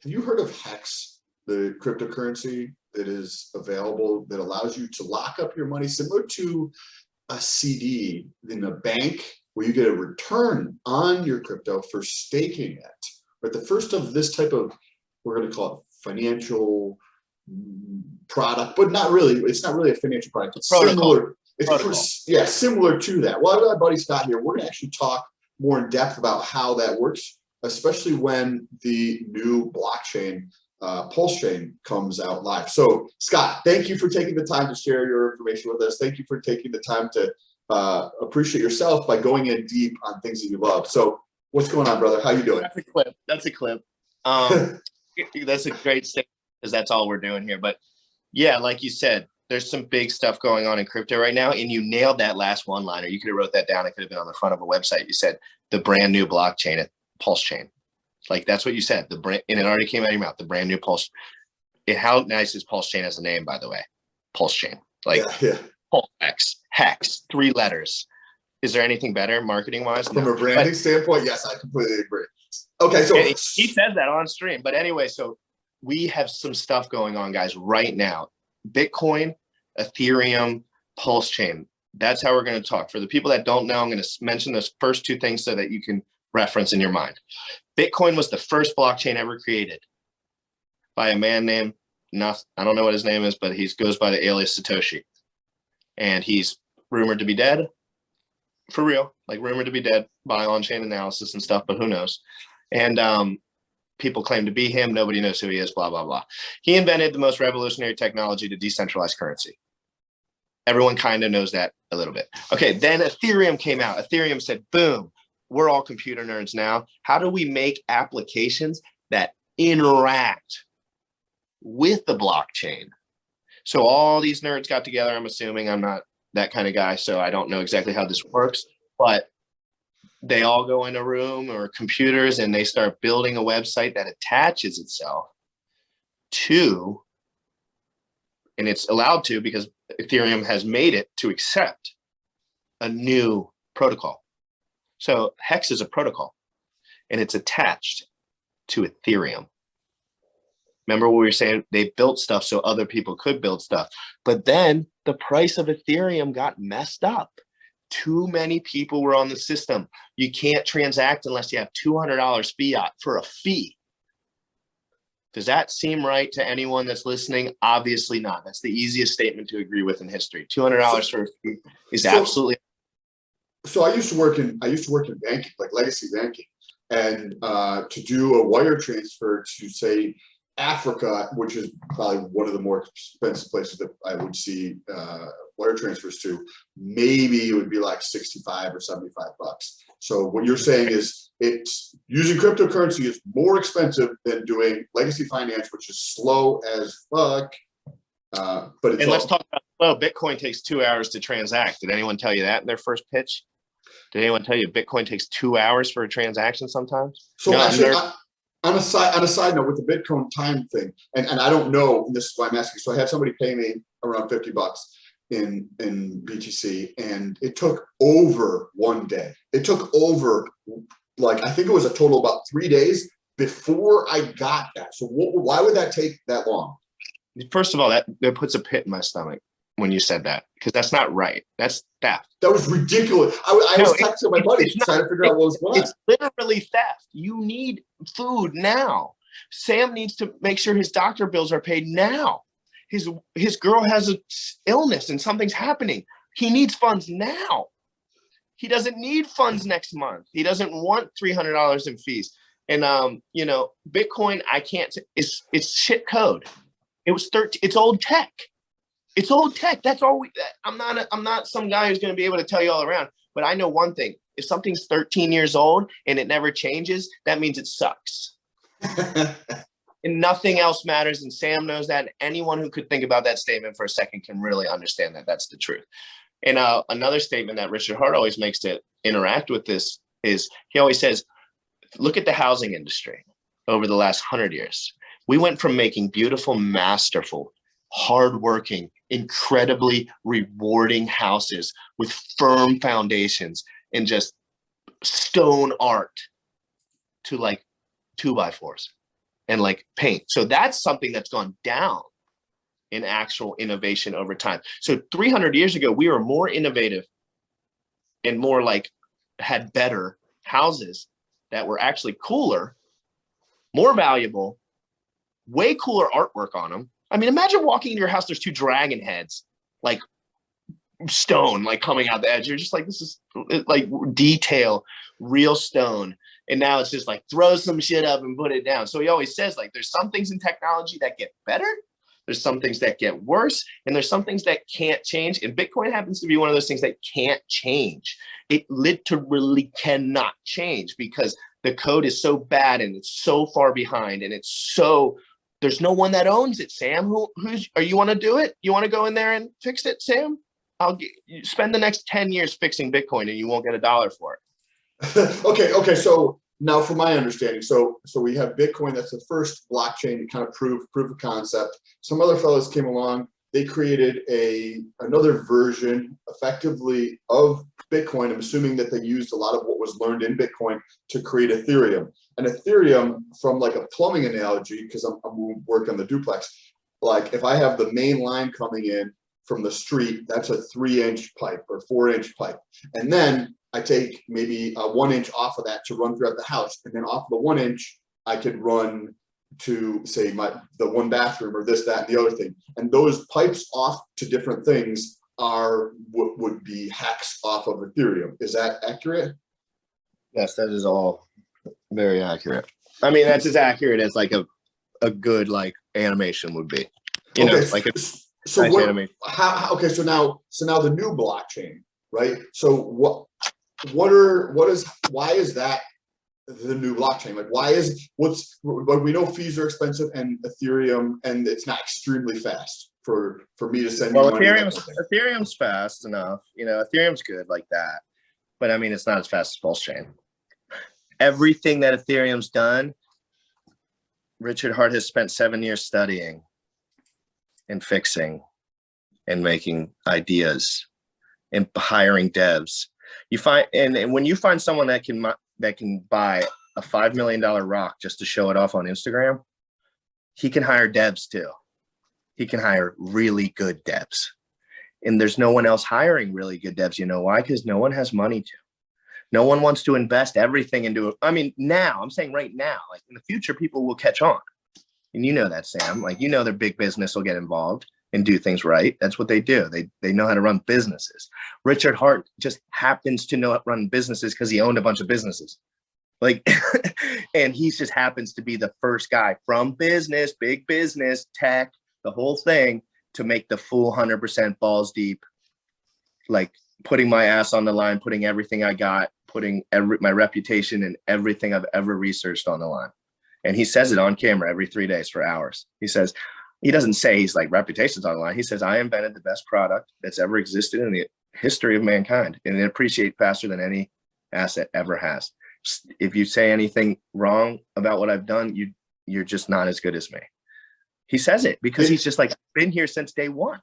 Have you heard of Hex, the cryptocurrency that is available that allows you to lock up your money similar to a CD in a bank where you get a return on your crypto for staking it? But the first of this type of, we're going to call it financial product, but not really. It's not really a financial product. It's similar. It's similar to that. Well, I've got my buddy Scott here. We're going to actually talk more in depth about how that works, especially when the new blockchain, Pulsechain, comes out live. So, Scott, thank you for taking the time to share your information with us. Thank you for taking the time to appreciate yourself by going in deep on things that you love. So, what's going on, brother? How you doing? That's a clip. That's a clip. That's a great statement, because that's all we're doing here. But yeah, like you said, there's some big stuff going on in crypto right now, and you nailed that last one-liner. You could have wrote that down. It could have been on the front of a website. You said the brand new blockchain, Pulsechain. Like, that's what you said. The brand, and it already came out of your mouth. The brand new Pulse. How nice is Pulsechain as a name, by the way? Pulsechain. Like, Pulse Hex, 3 letters. Is there anything better marketing-wise? From a branding standpoint, yes, I completely agree. Okay, so he says that on stream. But anyway, so we have some stuff going on, guys, right now. Bitcoin, Ethereum, Pulsechain. That's how we're going to talk. For the people that don't know, I'm going to mention those first 2 things so that you can reference in your mind. Bitcoin was the first blockchain ever created by a man named, I don't know what his name is, but he goes by the alias Satoshi. And he's rumored to be dead. For real, like rumored to be dead by on-chain analysis and stuff, but who knows? And people claim to be him. Nobody knows who he is, blah, blah, blah. He invented the most revolutionary technology to decentralize currency. Everyone kind of knows that a little bit. Okay, then Ethereum came out. Ethereum said, boom, we're all computer nerds now. How do we make applications that interact with the blockchain? So all these nerds got together. I'm assuming, I'm not that kind of guy, so I don't know exactly how this works, but they all go in a room or computers and they start building a website that attaches itself to, and it's allowed to because Ethereum has made it to accept a new protocol. So Hex is a protocol and it's attached to Ethereum. Remember what we were saying? They built stuff so other people could build stuff, but then the price of Ethereum got messed up. Too many people were on the system. You can't transact unless you have $200 fiat for a fee. Does that seem right to anyone that's listening? Obviously not. That's the easiest statement to agree with in history. $200 for a fee is absolutely. So I used to work in banking, like legacy banking, and to do a wire transfer to, say, Africa, which is probably one of the more expensive places that I would see wire transfers to, maybe it would be like 65 or 75 bucks. So what you're saying is it's using cryptocurrency is more expensive than doing legacy finance, which is slow as fuck. But it's and let's talk about slow. Bitcoin takes 2 hours to transact. Did anyone tell you that in their first pitch? Did anyone tell you Bitcoin takes 2 hours for a transaction sometimes? So no, actually, on a side note with the Bitcoin time thing, and I don't know, and this is why I'm asking. So I had somebody pay me around 50 bucks in BTC, and it took over 1 day. It took over, like, I think it was a total of about 3 days before I got that. So why would that take that long? First of all, that puts a pit in my stomach when you said that, because that's not right. That's theft. That was ridiculous. I was texting my buddy trying to figure out what was going on. It's literally theft. You need food now. Sam needs to make sure his doctor bills are paid now. His girl has an illness and something's happening. He needs funds now. He doesn't need funds next month. He doesn't want $300 in fees. And you know, Bitcoin, it's shit code. It's old tech. It's old tech. That's all I'm not some guy who's going to be able to tell you all around, but I know one thing. If something's 13 years old and it never changes, that means it sucks. And nothing else matters. And Sam knows that. And anyone who could think about that statement for a second can really understand that that's the truth. And another statement that Richard Hart always makes to interact with this is he always says, look at the housing industry over the last 100 years. We went from making beautiful, masterful, hardworking, incredibly rewarding houses with firm foundations and just stone art to like 2x4s. and like paint. So that's something that's gone down in actual innovation over time. So 300 years ago, we were more innovative and more like had better houses that were actually cooler, more valuable, way cooler artwork on them. I mean, imagine walking into your house, there's two dragon heads, like stone, like coming out the edge. You're just like, this is like detail, real stone. And now it's just like throw some shit up and put it down. So he always says, like, there's some things in technology that get better, there's some things that get worse, and there's some things that can't change. And Bitcoin happens to be one of those things that can't change. It literally cannot change because the code is so bad and it's so far behind, and it's so, there's no one that owns it. Sam, you want to do it? You want to go in there and fix it, Sam? You spend the next 10 years fixing Bitcoin and you won't get $1 for it. Okay. So now, from my understanding, so we have Bitcoin. That's the first blockchain to kind of proof of concept. Some other fellows came along. They created another version, effectively, of Bitcoin. I'm assuming that they used a lot of what was learned in Bitcoin to create Ethereum. And Ethereum, from like a plumbing analogy, because I'm working on the duplex. Like if I have the main line coming in from the street, that's a 3-inch pipe or 4-inch pipe, and then I take maybe a 1 inch off of that to run throughout the house. And then off the 1 inch, I could run to say the one bathroom or this, that, and the other thing. And those pipes off to different things are what would be hacks off of Ethereum. Is that accurate? Yes, that is all very accurate. I mean, that's as accurate as like a good like animation would be. You know, like a so nice what, animation. Okay, so now the new blockchain, right? So why is that the new blockchain? Like, we know fees are expensive and Ethereum, and it's not extremely fast for me to send you money. Ethereum's fast enough. You know, Ethereum's good like that, but I mean, it's not as fast as Pulsechain. Everything that Ethereum's done, Richard Hart has spent 7 years studying and fixing and making ideas and hiring devs. You find, and when you find someone that can buy a $5 million rock just to show it off on Instagram, he can hire devs too. He can hire really good devs, and there's no one else hiring really good devs. You know why? Because no one has money to. No one wants to invest everything into it. I mean, now I'm saying right now, like in the future, people will catch on, and you know that, Sam. Like, you know, their big business will get involved and do things right. That's what they do. They know how to run businesses. Richard Hart just happens to know how to run businesses because he owned a bunch of businesses. Like, and he just happens to be the first guy from business, big business, tech, the whole thing, to make the full 100% balls deep, like putting my ass on the line, putting everything I got, putting my reputation and everything I've ever researched on the line. And he says it on camera every 3 days for hours. He doesn't say he's like, reputation's on the line. He says, I invented the best product that's ever existed in the history of mankind, and it appreciates faster than any asset ever has. If you say anything wrong about what I've done, you're just not as good as me. He says it because he's just like been here since day one.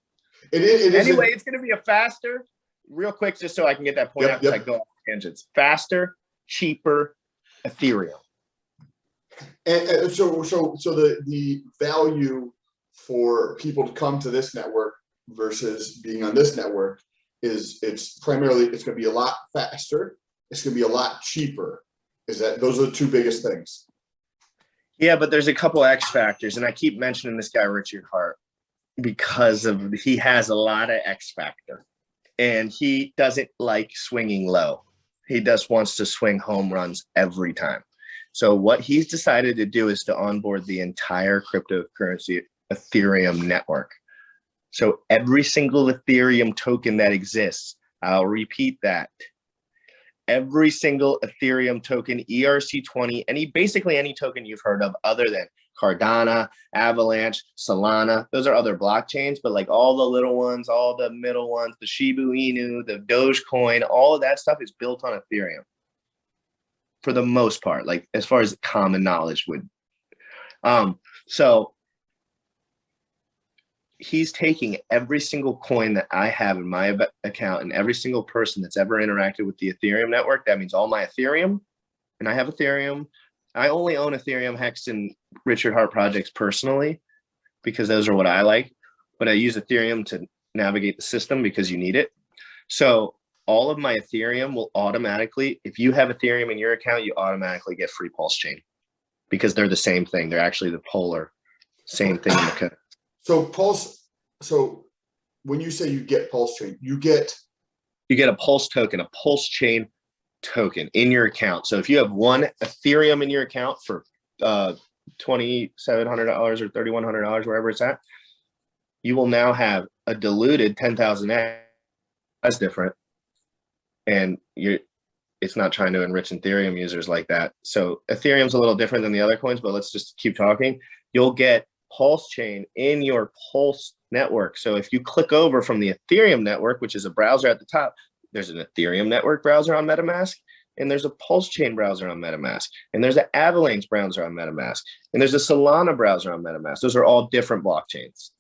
Anyway, it's going to be a faster, real quick, just so I can get that point out, because I go off tangents. Faster, cheaper Ethereum. And so the value for people to come to this network versus being on this network is it's going to be a lot faster. It's going to be a lot cheaper. Those are the two biggest things. Yeah, but there's a couple X factors, and I keep mentioning this guy, Richard Hart, because he has a lot of X factor, and he doesn't like swinging low. He just wants to swing home runs every time. So what he's decided to do is to onboard the entire cryptocurrency Ethereum network. So every single Ethereum token that exists, I'll repeat that. Every single Ethereum token, ERC20, basically any token you've heard of other than Cardano, Avalanche, Solana. Those are other blockchains, but like all the little ones, all the middle ones, the Shiba Inu, the Dogecoin, all of that stuff is built on Ethereum for the most part, like as far as common knowledge would. So he's taking every single coin that I have in my account and every single person that's ever interacted with the Ethereum network. That means all my Ethereum, and I have Ethereum, I only own Ethereum, Hex, and Richard Hart projects personally because those are what I like. But I use Ethereum to navigate the system because you need it. So all of my Ethereum will automatically, if you have Ethereum in your account, you automatically get free Pulsechain because they're the same thing. They're actually the polar same thing in the code. So when you say you get Pulsechain, you get a Pulse token, a Pulsechain token in your account. So if you have one Ethereum in your account for $2,700 or $3,100, wherever it's at, you will now have a diluted 10,000X. That's different. And it's not trying to enrich Ethereum users like that. So Ethereum's a little different than the other coins, but let's just keep talking. You'll get Pulsechain in your Pulse network. So if you click over from the Ethereum network, which is a browser at the top, there's an Ethereum network browser on MetaMask, and there's a Pulsechain browser on MetaMask, and there's an Avalanche browser on MetaMask, and there's a Solana browser on MetaMask. Those are all different blockchains.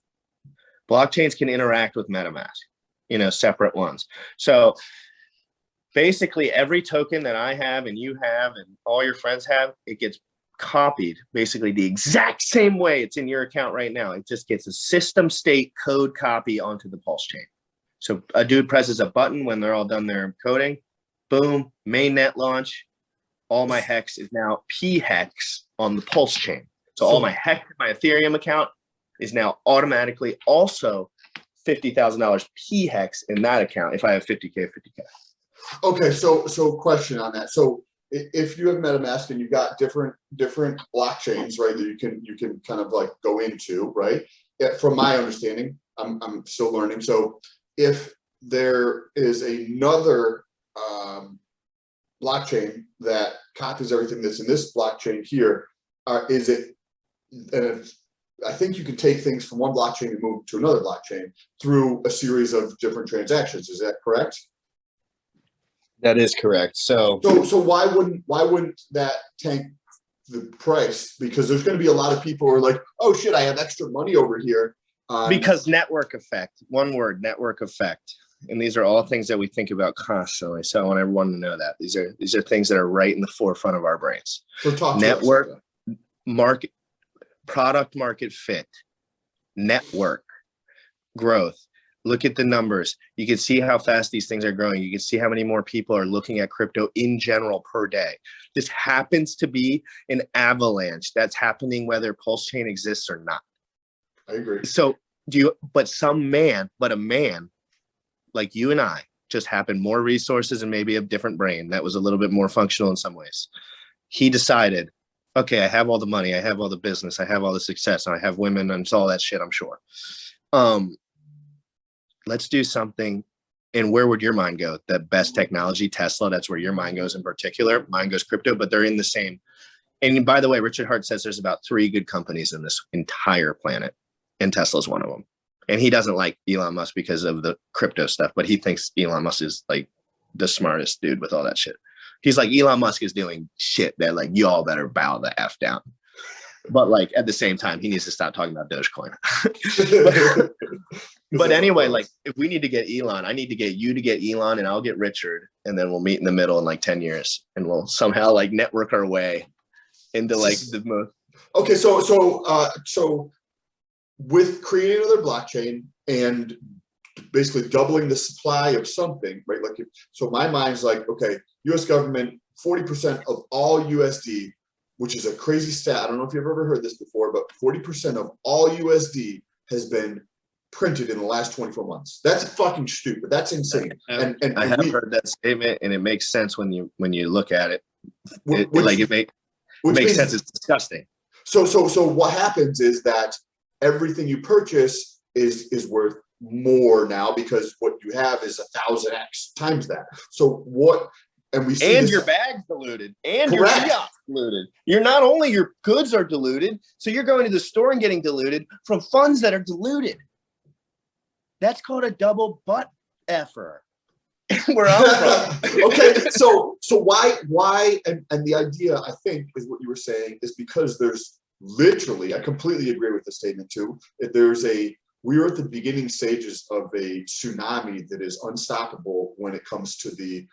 Blockchains can interact with MetaMask, separate ones. So basically every token that I have and you have and all your friends have, it gets copied basically the exact same way it's in your account right now. It just gets a system state code copy onto the Pulsechain. So a dude presses a button when they're all done their coding, boom, mainnet launch. All my Hex is now P-Hex on the Pulsechain. So all my Hex in my Ethereum account is now automatically also $50,000 P-Hex in that account if I have 50K, 50K. Okay, so question on that. So if you have MetaMask and you've got different blockchains, right, that you can kind of like go into, right? From my understanding, I'm still learning. So if there is another blockchain that copies everything that's in this blockchain here, is it? And I think you can take things from one blockchain and move to another blockchain through a series of different transactions. Is that correct? That is correct. So why wouldn't that tank the price? Because there's going to be a lot of people who are like, oh shit, I have extra money over here. Because network effect, one word, network effect. And these are all things that we think about constantly. So I want everyone to know that these are things that are right in the forefront of our brains. So talk network, to us. market, product market fit, network, growth. Look at the numbers. You can see how fast these things are growing. You can see how many more people are looking at crypto in general per day. This happens to be an avalanche that's happening whether Pulsechain exists or not. I agree. So a man like you and I just happened more resources and maybe a different brain that was a little bit more functional in some ways. He decided, okay, I have all the money, I have all the business, I have all the success, and I have women and all that shit, I'm sure. Let's do something. And where would your mind go? The best technology, Tesla, that's where your mind goes in particular. Mine goes crypto, but they're in the same. And by the way, Richard Hart says there's about 3 good companies in this entire planet, and Tesla's one of them. And he doesn't like Elon Musk because of the crypto stuff, but he thinks Elon Musk is like the smartest dude with all that shit. He's like, Elon Musk is doing shit that like, y'all better bow the F down. But like at the same time, he needs to stop talking about Dogecoin. but anyway, like if we need to get Elon, I need to get you to get Elon and I'll get Richard. And then we'll meet in the middle in like 10 years and we'll somehow like network our way into like the most. Okay. So with creating another blockchain and basically doubling the supply of something, right? Like, so my mind's like, okay, US government, 40% of all USD, which is a crazy stat. I don't know if you've ever heard this before, but 40% of all USD has been printed in the last 24 months. That's fucking stupid. That's insane. And I have heard that statement, and it makes sense when you look at it. It makes sense. It's disgusting. So what happens is that everything you purchase is worth more now because what you have is 1,000x times that. So what? And we see your bag's diluted and your fiat's diluted. You're not only your goods are diluted, so you're going to the store and getting diluted from funds that are diluted. That's called a double butt effer. Where I'm from. Okay, so why and the idea I think is what you were saying is because there's literally, I completely agree with the statement too. We're at the beginning stages of a tsunami that is unstoppable when it comes to the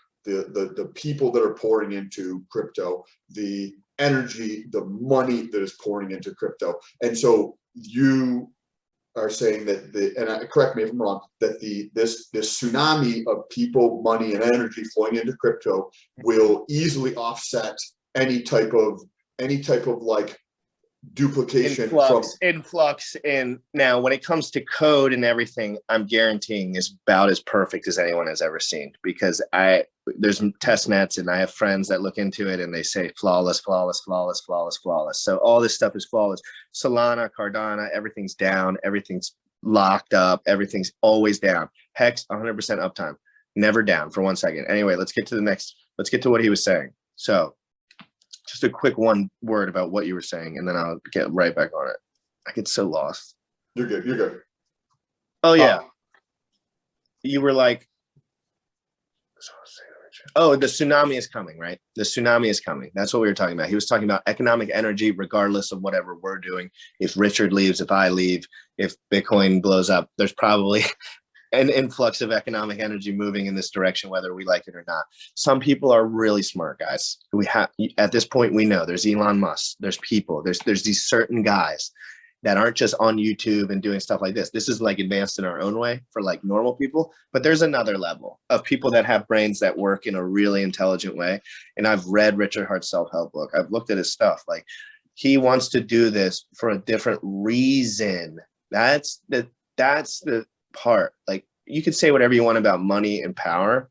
people that are pouring into crypto, the energy, the money that is pouring into crypto. And so you are saying that correct me if I'm wrong, that this tsunami of people, money, and energy flowing into crypto will easily offset any type of like duplication influx. And now when it comes to code and everything, I'm guaranteeing is about as perfect as anyone has ever seen, because there's test nets and I have friends that look into it and they say flawless. So all this stuff is flawless. Solana, Cardano, everything's down, everything's locked up, everything's always down. Hex 100% uptime, never down for 1 second. Anyway, let's get to what he was saying. So just a quick one word about what you were saying, and then I'll get right back on it. I get so lost. You're good. Oh, yeah. You were like, oh, the tsunami is coming, right? The tsunami is coming. That's what we were talking about. He was talking about economic energy, regardless of whatever we're doing. If Richard leaves, if I leave, if Bitcoin blows up, there's probably an influx of economic energy moving in this direction, whether we like it or not. Some people are really smart, guys. We have, at this point, we know there's Elon Musk, there's people, there's these certain guys that aren't just on YouTube and doing stuff like this. This is like advanced in our own way for like normal people, but there's another level of people that have brains that work in a really intelligent way. And I've read Richard Hart's self-help book. I've looked at his stuff. Like, he wants to do this for a different reason. That's the part. Like, you could say whatever you want about money and power.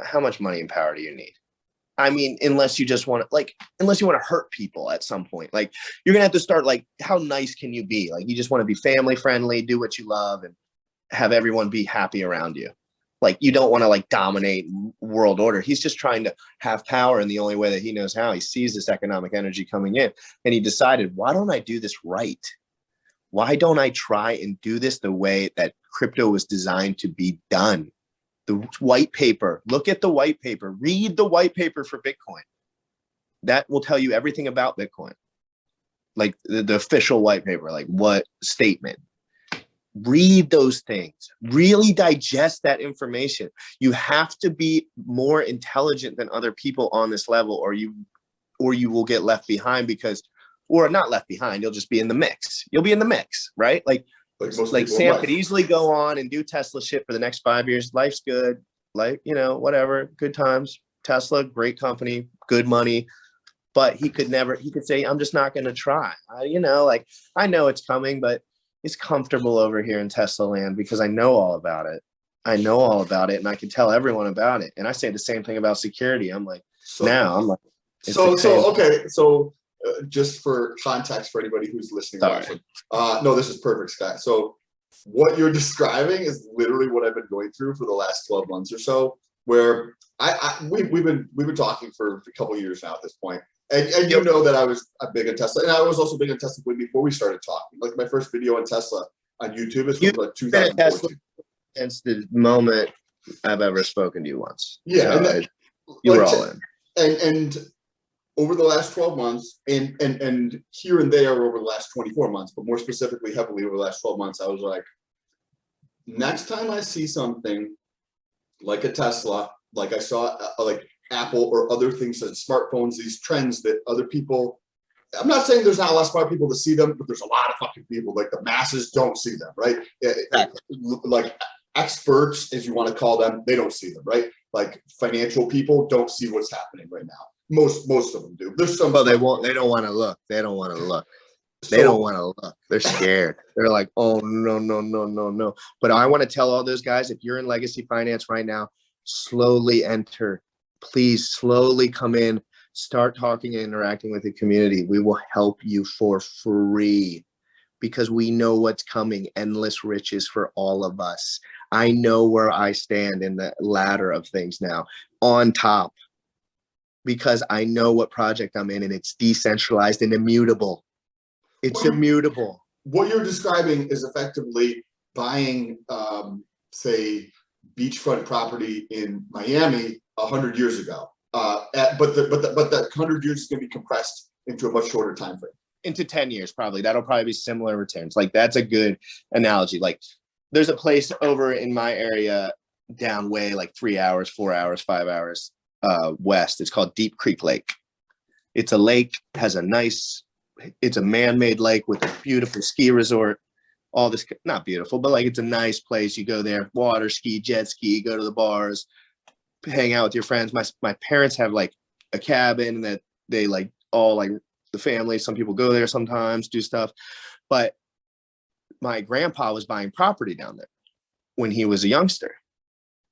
How much money and power do you need? I mean, unless you want to hurt people at some point. Like, you're gonna have to start, like, how nice can you be? Like, you just want to be family friendly, do what you love, and have everyone be happy around you. Like, you don't want to like dominate world order. He's just trying to have power in the only way that he knows how. He sees this economic energy coming in, and he decided, why don't I do this right? Why don't I try and do this the way that crypto was designed to be done? The white paper, look at the white paper, read the white paper for Bitcoin. That will tell you everything about Bitcoin. Like the official white paper, like what statement. Read those things, really digest that information. You have to be more intelligent than other people on this level, or you will get left behind, or not left behind, you'll just be in the mix. You'll be in the mix, right? Like Sam could easily go on and do Tesla shit for the next 5 years. Life's good. Like, whatever, good times. Tesla, great company, good money. But he could say, I'm just not going to try. I know it's coming, but it's comfortable over here in Tesla land because I know all about it. And I can tell everyone about it. And I say the same thing about security. Just for context for anybody who's listening, watching. No, this is perfect, Scott. So what you're describing is literally what I've been going through for the last 12 months or so, where we've been talking for a couple of years now at this point. And you know that I was a big on Tesla, and I was also big on Tesla way before we started talking. Like, my first video on Tesla on YouTube is from like 2014. Since the moment I've ever spoken to you once. Yeah, so you were all in. And over the last 12 months, and here and there over the last 24 months, but more specifically heavily over the last 12 months, I was like, next time I see something like a Tesla, like I saw like Apple or other things, like smartphones, these trends that other people, I'm not saying there's not a lot of smart people to see them, but there's a lot of fucking people, like the masses don't see them, right? Exactly. Like experts, as you want to call them, they don't see them, right? Like financial people don't see what's happening right now. Most of them do. There's some. Well, they don't want to look. They don't want to look. They're scared. They're like, oh no. But I want to tell all those guys, if you're in legacy finance right now, slowly enter. Please slowly come in. Start talking and interacting with the community. We will help you for free because we know what's coming. Endless riches for all of us. I know where I stand in the ladder of things now, on top. Because I know what project I'm in, and it's decentralized and immutable. It's immutable. What you're describing is effectively buying, say, beachfront property in Miami 100 years ago. But that 100 years is going to be compressed into a much shorter time frame. Into 10 years, probably. That'll probably be similar returns. Like, that's a good analogy. Like, there's a place over in my area down way, like 3 hours, 4 hours, 5 hours. West. It's called Deep Creek Lake. It's a lake, it's a man-made lake with a beautiful ski resort. All this, not beautiful, but like it's a nice place. You go there, water ski, jet ski, go to the bars, hang out with your friends. My parents have like a cabin that they like all like the family. Some people go there sometimes, do stuff. But my grandpa was buying property down there when he was a youngster,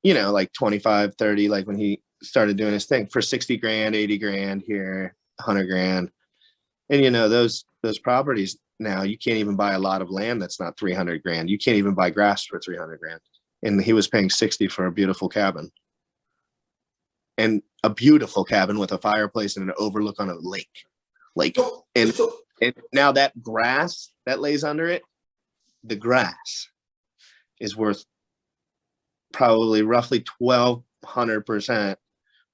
like 25, 30, like when he started doing his thing for 60 grand, 80 grand here, 100 grand. And those properties now, you can't even buy a lot of land that's not 300 grand. You can't even buy grass for 300 grand. And he was paying 60 for a beautiful cabin. And a beautiful cabin with a fireplace and an overlook on a lake. And now that grass that lays under it, the grass is worth probably roughly 1,200%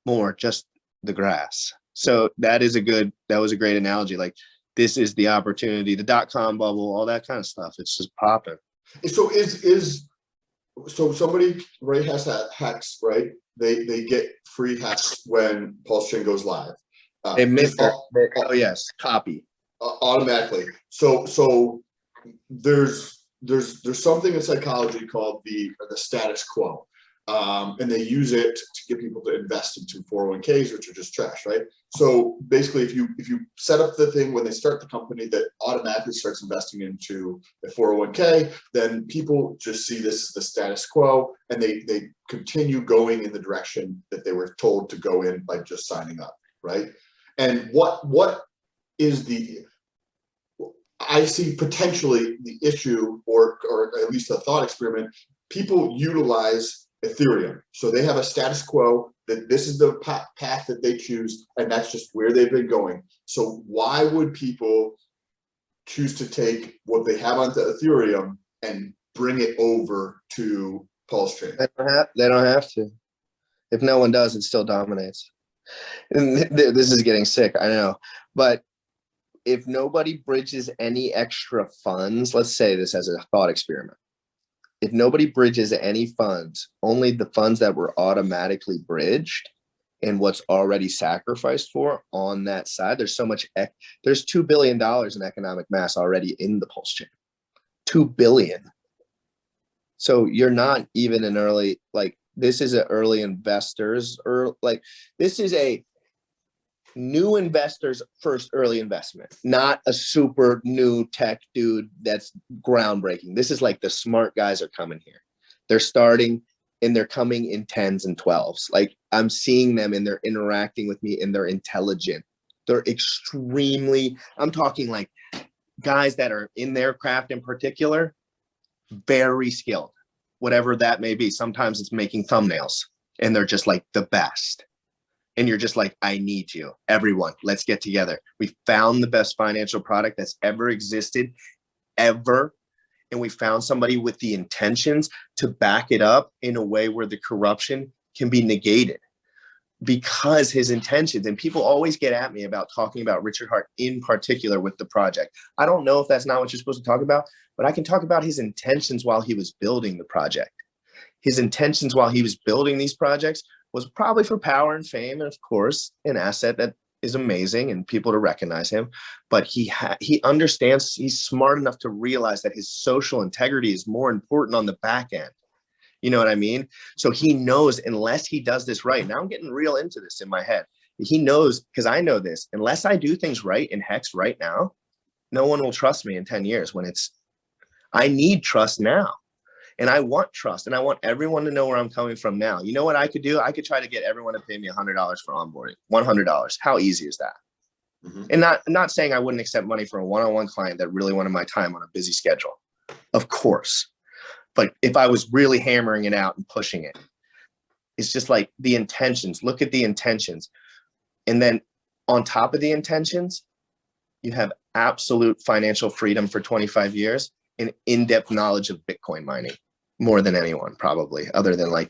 more, just the grass. So that was a great analogy. Like, this is the opportunity, the .com bubble, all that kind of stuff. It's just popping. So so somebody, right, has that hacks, right? They get free hacks when Pulsechain goes live. They miss yes, copy automatically. So there's something in psychology called the status quo. And they use it to get people to invest into 401ks, which are just trash, right? So basically, if you set up the thing when they start the company that automatically starts investing into a 401k, then people just see this as the status quo, and they continue going in the direction that they were told to go in by just signing up, right? And what is I see potentially the issue, or at least a thought experiment. People utilize Ethereum. So they have a status quo that this is the path that they choose, and that's just where they've been going. So why would people choose to take what they have onto Ethereum and bring it over to Pulsechain? They don't have to. If no one does, it still dominates. And this is getting sick, I know. But if nobody bridges any extra funds, let's say this as a thought experiment. If nobody bridges any funds, only the funds that were automatically bridged and what's already sacrificed for on that side, there's $2 billion in economic mass already in the Pulsechain. 2 billion. So you're not even an early, like, this is an early investors, or like, this is a new investors' first early investment, not a super new tech dude that's groundbreaking. This is like the smart guys are coming here. They're starting and they're coming in 10s and 12s. Like, I'm seeing them and they're interacting with me and they're intelligent. They're extremely, I'm talking like guys that are in their craft in particular, very skilled, whatever that may be. Sometimes it's making thumbnails and they're just like the best. And you're just like, I need you. Everyone, let's get together. We found the best financial product that's ever existed, ever. And we found somebody with the intentions to back it up in a way where the corruption can be negated, because his intentions, and people always get at me about talking about Richard Hart in particular with the project. I don't know if that's not what you're supposed to talk about, but I can talk about his intentions while he was building the project. His intentions while he was building these projects was probably for power and fame, and of course, an asset that is amazing and people to recognize him. But he understands, he's smart enough to realize that his social integrity is more important on the back end. You know what I mean? So he knows, unless he does this right, now I'm getting real into this in my head. He knows, because I know this, unless I do things right in Hex right now, no one will trust me in 10 years when I need trust now. And I want trust, and I want everyone to know where I'm coming from now. You know what I could do? I could try to get everyone to pay me $100 for onboarding. $100. How easy is that? Mm-hmm. And not saying I wouldn't accept money for a one-on-one client that really wanted my time on a busy schedule. Of course. But if I was really hammering it out and pushing it, it's just like the intentions. Look at the intentions. And then on top of the intentions, you have absolute financial freedom for 25 years and in-depth knowledge of Bitcoin mining. More than anyone, probably, other than like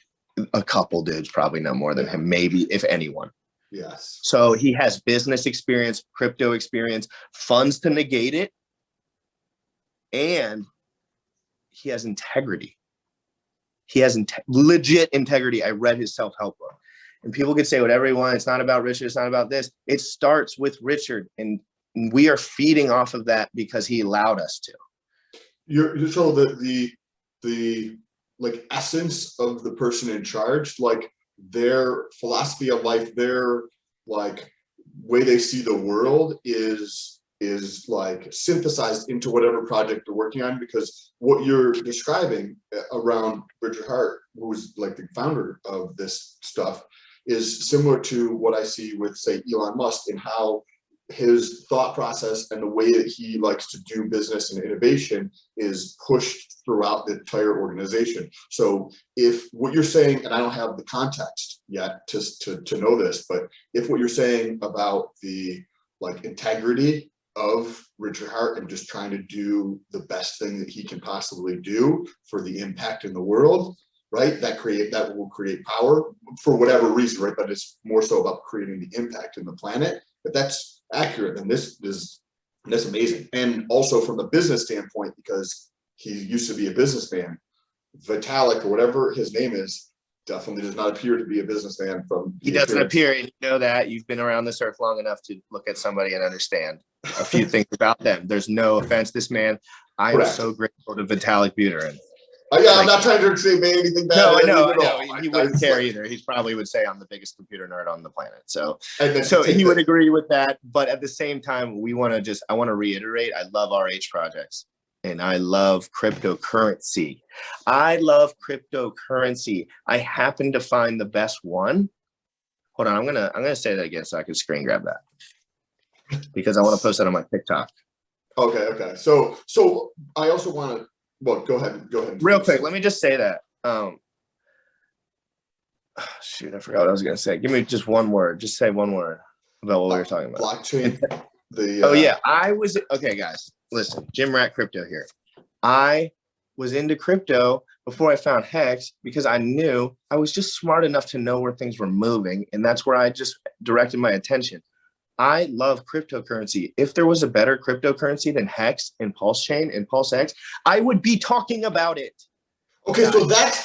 a couple dudes, probably no more than him, maybe, if anyone. Yes. So he has business experience, crypto experience, funds to negate it, and he has integrity. He has legit integrity. I read his self-help book. And people could say whatever they want. It's not about Richard. It's not about this. It starts with Richard, and we are feeding off of that because he allowed us to. So the like essence of the person in charge, like their philosophy of life, their like way they see the world is like synthesized into whatever project they're working on. Because what you're describing around Richard Hart, who was like the founder of this stuff, is similar to what I see with, say, Elon Musk, and how his thought process and the way that he likes to do business and innovation is pushed throughout the entire organization. So if what you're saying, and I don't have the context yet to know this, but if what you're saying about the like integrity of Richard Hart and just trying to do the best thing that he can possibly do for the impact in the world, right? That will create power for whatever reason, right? But it's more so about creating the impact in the planet. If that's accurate, then that's amazing. And also from the business standpoint, because he used to be a businessman, Vitalik or whatever his name is, definitely does not appear to be a businessman. He doesn't appear, and you know that. You've been around this earth long enough to look at somebody and understand a few things about them. There's no offense. This man, I am so grateful to Vitalik Buterin. Yeah, I'm not trying to say anything bad. No, I know. He wouldn't care either. He probably would say I'm the biggest computer nerd on the planet. So he would agree with that. But at the same time, I want to reiterate, I love RH projects and I love cryptocurrency. I happen to find the best one. Hold on, I'm gonna say that again so I can screen grab that, because I want to post that on my TikTok. Okay. So I also want to. Well, go ahead. Real quick, let me just say that. Shoot, I forgot what I was going to say. Give me just one word. Just say one word about what we were talking about. Blockchain. Okay, guys, listen. GymRatCrypto here. I was into crypto before I found Hex because I knew I was just smart enough to know where things were moving, and that's where I just directed my attention. I love cryptocurrency. If there was a better cryptocurrency than Hex and Pulsechain and PulseX, I would be talking about it. Okay, so that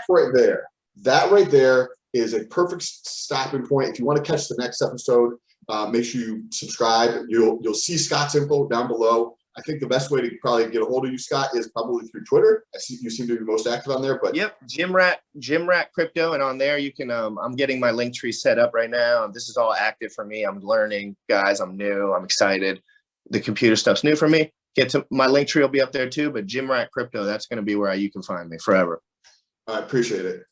right there. That right there is a perfect stopping point. If you want to catch the next episode, make sure you subscribe. You'll see Scott's info down below. I think the best way to probably get a hold of you, Scott, is probably through Twitter. I see you seem to be most active on there. But yep, GymRatCrypto, and on there you can. I'm getting my link tree set up right now. This is all active for me. I'm learning, guys. I'm new. I'm excited. The computer stuff's new for me. Get to my link tree will be up there too. But GymRatCrypto, that's going to be where you can find me forever. I appreciate it.